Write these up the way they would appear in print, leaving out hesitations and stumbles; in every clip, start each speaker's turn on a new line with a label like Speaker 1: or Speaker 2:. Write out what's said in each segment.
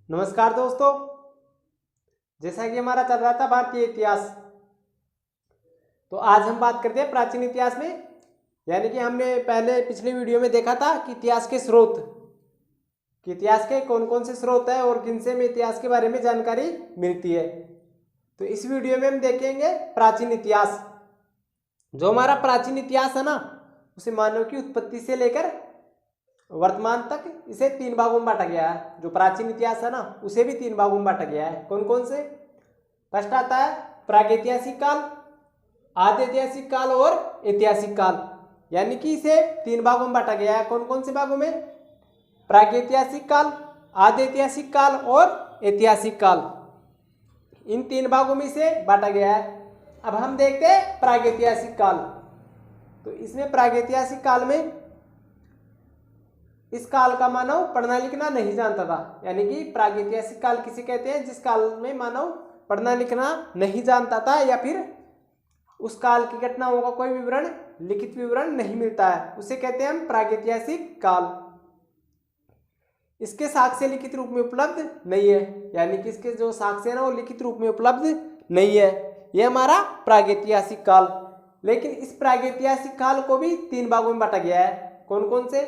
Speaker 1: नमस्कार दोस्तों। जैसा कि हमारा चल रहा था भारतीय इतिहास, तो आज हम बात करते हैं प्राचीन इतिहास में। यानी कि हमने पहले पिछले वीडियो में देखा था कि इतिहास के स्रोत, कि इतिहास के कौन कौन से स्रोत है और किनसे में इतिहास के बारे में जानकारी मिलती है। तो इस वीडियो में हम देखेंगे प्राचीन इतिहास। जो हमारा प्राचीन इतिहास है ना, उसे मानव की उत्पत्ति से लेकर वर्तमान तक इसे 3 भागों में बांटा गया है। जो प्राचीन इतिहास है ना, उसे भी 3 भागों में बांटा गया है। कौन कौन से? फर्स्ट आता है प्रागैतिहासिक काल, आद्य ऐतिहासिक काल और ऐतिहासिक काल। यानी कि इसे 3 भागों में बांटा गया है। कौन कौन से भागों में? प्रागैतिहासिक काल, आद्य ऐतिहासिक काल और ऐतिहासिक काल। इन 3 भागों में इसे बांटा गया है। अब हम देखते हैं प्रागैतिहासिक काल। तो इसमें प्रागैतिहासिक काल में इस काल का मानव पढ़ना लिखना नहीं जानता था। यानी कि प्रागैतिहासिक काल किसे कहते हैं? जिस काल में मानव पढ़ना लिखना नहीं जानता था, या फिर उस काल की घटनाओं का कोई विवरण, लिखित विवरण नहीं मिलता है, उसे कहते हैं हम प्रागैतिहासिक काल। इसके साक्ष्य लिखित रूप में उपलब्ध नहीं है। यानी कि इसके जो साक्ष्य है ना, वो लिखित रूप में उपलब्ध नहीं है। यह हमारा प्रागैतिहासिक काल। लेकिन इस प्रागैतिहासिक काल को भी 3 भागों में बांटा गया है। कौन कौन से?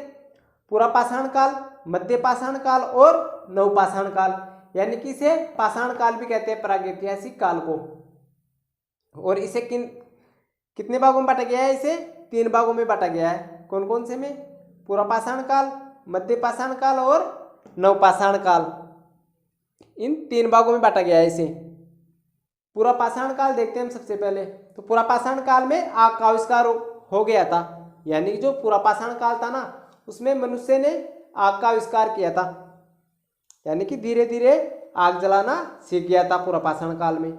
Speaker 1: पुरापाषाण काल, मध्य पाषाण काल और नवपाषाण काल। यानी कि इसे पाषाण काल भी कहते हैं प्रागैतिहासिक काल को। और इसे कितने भागों में बांटा गया है? इसे 3 भागों में बांटा गया है। कौन कौन से में? पुरापाषाण काल, मध्य पाषाण काल और नवपाषाण काल। इन 3 भागों में बांटा गया है इसे। पुरापाषाण काल देखते हैं हम सबसे पहले। तो पुरापाषाण काल में आग का आविष्कार हो गया था। यानी कि जो पुरापाषाण काल था ना, उसमें मनुष्य ने आग का आविष्कार किया था। यानी कि धीरे धीरे आग जलाना सीख गया था पुरापाषाण काल में।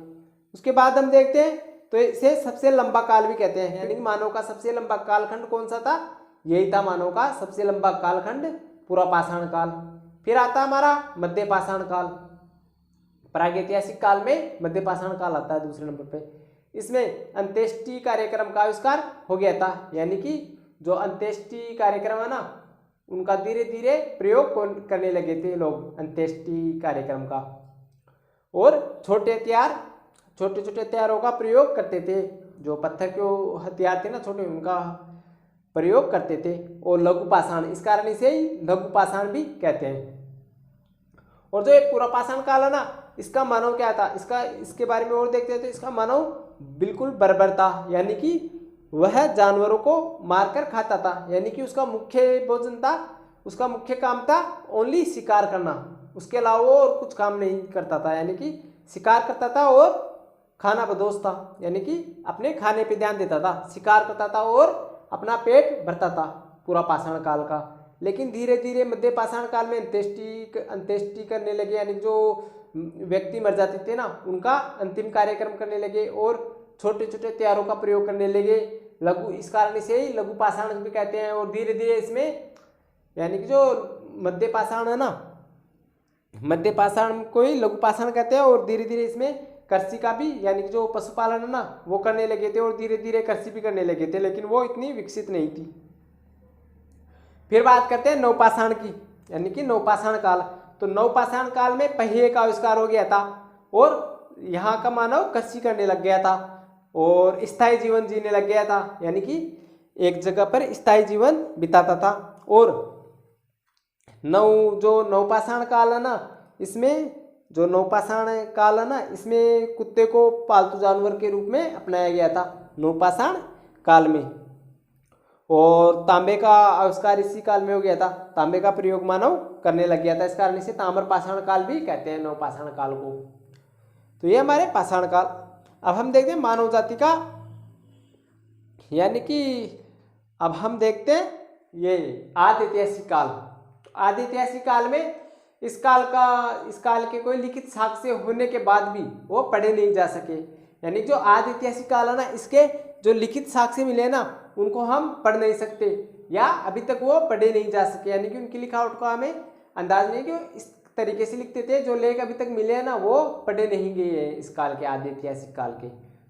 Speaker 1: उसके बाद हम देखते हैं तो इसे सबसे लंबा काल भी कहते हैं। यानी कि मानव का सबसे लंबा कालखंड कौन सा था? यही था मानव का सबसे लंबा कालखंड, पुरापाषाण काल। फिर आता हमारा मध्य पाषाण काल। प्रागैतिहासिक काल में मध्य पाषाण काल आता है दूसरे नंबर पे। इसमें अंत्येष्टि कार्यक्रम का आविष्कार हो गया था। यानी कि जो अंत्येष्टि कार्यक्रम है ना, उनका धीरे धीरे प्रयोग करने लगे थे लोग अंत्येष्टि कार्यक्रम का। और छोटे छोटे हथियारों का प्रयोग करते थे। जो पत्थर के हथियार थे ना छोटे, उनका प्रयोग करते थे। और लघु पाषाण, इस कारण इसे लघु पाषाण भी कहते हैं। और जो एक पुरापाषाण काल है ना, इसका मानव क्या था? इसके बारे में और देखते हैं तो इसका मानव बिल्कुल बर्बर था। यानी कि वह जानवरों को मारकर खाता था। यानी कि उसका मुख्य भोजन था, उसका मुख्य काम था ओनली शिकार करना। उसके अलावा वो और कुछ काम नहीं करता था। यानी कि शिकार करता था और खाना बदोश था। यानी कि अपने खाने पे ध्यान देता था, शिकार करता था और अपना पेट भरता था पुरापाषाण काल का। लेकिन धीरे धीरे मध्य पाषाण काल में अंत्येष्टि करने लगे। यानी जो व्यक्ति मर जाते थे ना, उनका अंतिम कार्यक्रम करने लगे और छोटे छोटे हथियारों का प्रयोग करने लगे। लघु, इस कारण से ही लघु पाषाण भी कहते हैं। और धीरे धीरे इसमें, यानी कि जो मध्य पाषाण है ना, मध्य पाषाण को ही लघु पाषाण कहते हैं। और धीरे धीरे इसमें कृषि का भी, यानी कि जो पशुपालन है ना, वो करने लगे थे। और धीरे धीरे कृषि भी करने लगे थे, लेकिन वो इतनी विकसित नहीं थी। फिर बात करते हैं नवपाषाण की, यानी कि नवपाषाण काल। तो नवपाषाण काल में पहिए का आविष्कार हो गया था और यहाँ का मानव कृषि करने लग गया था और स्थायी जीवन जीने लग गया था। यानी कि एक जगह पर स्थायी जीवन बिताता था। और जो नवपाषाण काल है ना, इसमें जो नवपाषाण काल है ना, इसमें कुत्ते को पालतू जानवर के रूप में अपनाया गया था नवपाषाण काल में। और तांबे का आविष्कार इसी काल में हो गया था। तांबे का प्रयोग मानव करने लग गया था। इस कारण इसे ताम्रपाषाण काल भी कहते हैं, नवपाषाण काल को। तो ये हमारे पाषाण काल। अब हम देखते हैं मानव जाति का, यानी कि अब हम देखते हैं ये आदि ऐतिहासिक काल। आदि ऐतिहासिक काल में इस काल के कोई लिखित साक्ष्य होने के बाद भी वो पढ़े नहीं जा सके। यानी जो आदि ऐतिहासिक काल है ना, इसके जो लिखित साक्ष्य मिले ना, उनको हम पढ़ नहीं सकते, या अभी तक वो पढ़े नहीं जा सके। यानी कि उनकी लिखावट का हमें अंदाज नहीं कि इस तरीके से लिखते थे। जो लेख अभी तक मिले हैं ना, वो पढ़े नहीं गए हैं इस काल के, आदि ऐतिहासिक काल के।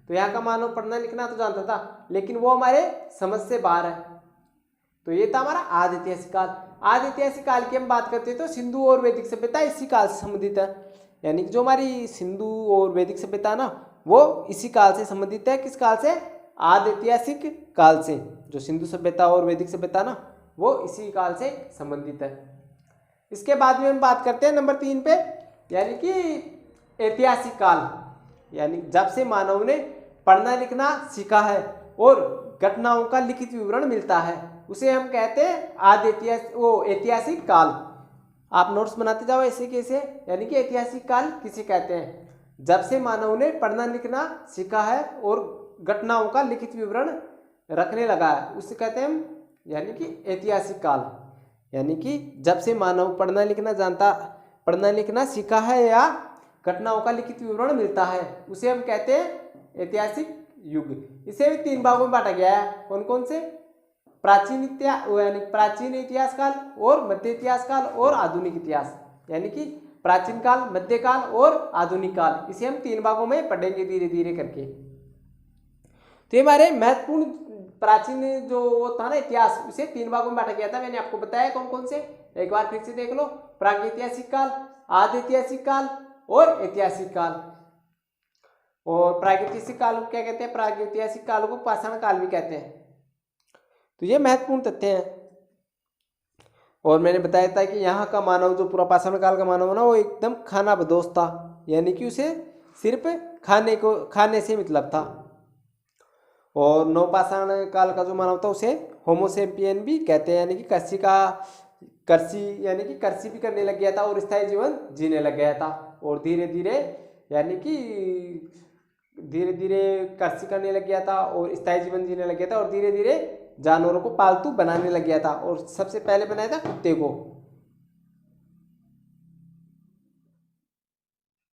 Speaker 1: तो यहाँ का मानव पढ़ना लिखना तो जानता था, लेकिन वो हमारे समझ से बाहर है। तो ये था हमारा आदि ऐतिहासिक काल। आदि ऐतिहासिक काल की हम बात करते हैं तो सिंधु और वैदिक सभ्यता इसी काल से संबंधित है। यानी कि जो हमारी सिंधु और वैदिक सभ्यता ना वो इसी काल से संबंधित है। किस काल से? आदि ऐतिहासिक काल से। जो सिंधु सभ्यता और वैदिक सभ्यता ना वो इसी काल से संबंधित है। इसके बाद में हम बात करते हैं नंबर 3 पे, यानी कि ऐतिहासिक काल, यानी जब से मानव ने पढ़ना लिखना सीखा है और घटनाओं का लिखित विवरण मिलता है उसे हम कहते हैं आदि ऐतिहासिक काल। आप नोट्स बनाते जाओ ऐसे कैसे, यानी कि ऐतिहासिक काल किसे कहते हैं? जब से मानव ने पढ़ना लिखना सीखा है और घटनाओं का लिखित विवरण रखने लगा है उसे कहते हैं हम, यानी कि ऐतिहासिक काल। यानी कि जब से मानव पढ़ना लिखना सीखा है या घटनाओं का लिखित विवरण मिलता है उसे हम कहते हैं ऐतिहासिक युग। इसे भी 3 भागों में बांटा गया है। कौन कौन से? प्राचीन इतिहास काल और मध्य इतिहास काल और आधुनिक इतिहास, यानी कि प्राचीन काल, मध्यकाल और आधुनिक काल। इसे हम 3 भागों में पढ़ेंगे धीरे धीरे करके। तो ये हमारे महत्वपूर्ण प्राचीन जो था ना इतिहास, उसे 3 भागों में बांटा गया था। मैंने आपको बताया कौन कौन से, एक बार फिर से देख लो। प्रागैतिहासिक काल, आदि ऐतिहासिक काल और ऐतिहासिक काल। और प्रागैतिहासिक काल को क्या कहते हैं? प्रागैतिहासिक काल को पाषाण काल भी कहते हैं। तो ये महत्वपूर्ण तथ्य हैं। और मैंने बताया था कि यहाँ का मानव, जो पूरा पाषाण काल का मानव ना, वो एकदम खानाबदोश था, यानी कि उसे सिर्फ खाने से मतलब था। और नवपाषाण काल का जो मानव था उसे होमोसेपियन भी कहते हैं, यानी कि कृषि भी करने लग गया था और स्थायी जीवन जीने लग गया था। और धीरे धीरे कृषि करने लग गया था और स्थायी जीवन जीने लग गया था और धीरे धीरे जानवरों को पालतू बनाने लग गया था। और सबसे पहले बनाया था कुत्ते को।